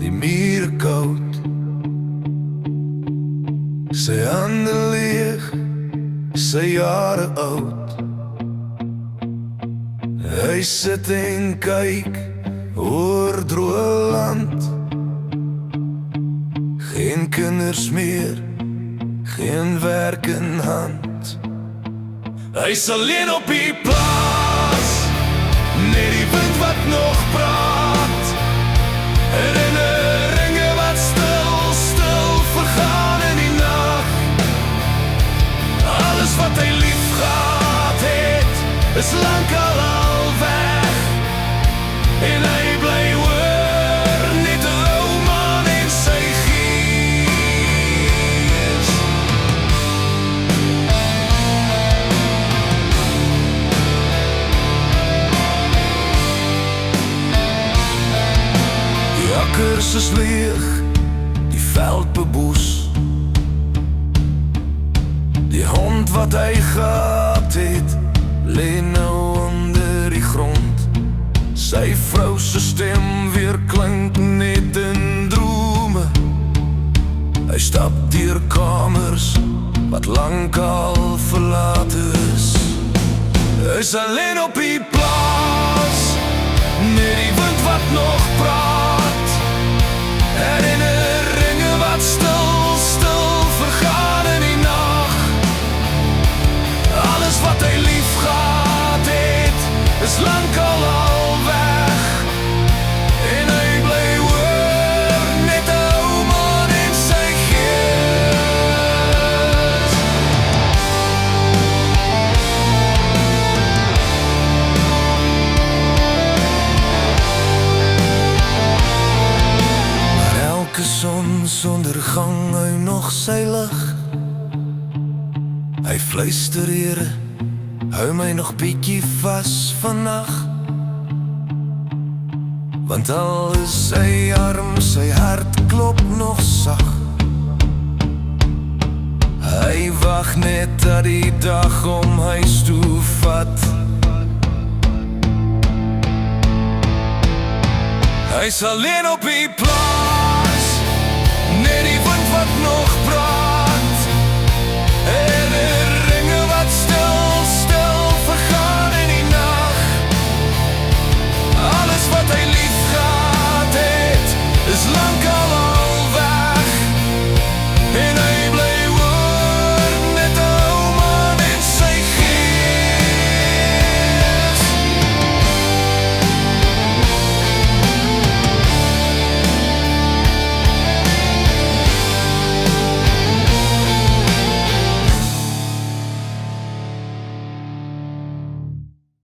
die mure koud. Sy hande leeg, sy jare oud. Hy sit en kyk oor droë land. Geen kinders meer, geen werk in hand. Hy's alleen op die plaas, net die wind wat nog praat. Herinneringe wat stil, stil vergaan in die nag. Alles wat hy lief gehad het, is lang al weg. En hy bly hoor, net 'n ou man en sy gees. Die akkers is leeg, die veld beboes. Die hond wat hy gehad het, lê nou onder die grond. Sy vrou se stem weer klink net in drome. Hy stap deur kamers wat lang al verlaat is. Hy's alleen op die plaas, net die wind wat nog praat. Herinneringe wat stil, stil vergaan in die nag. Alles wat hy lief gehad het, is lang al weg. En hy bly hoor, net 'n ou man en sy gees. Maar elke sonsondergang hy nog sy lig. Hy fluister, Here, hou my nog bietjie vas vannag. Want al is sy arm, sy hart klop nog sag. Hy wag net dat die dag om huis toe vat. Hy's alleen op die plaas.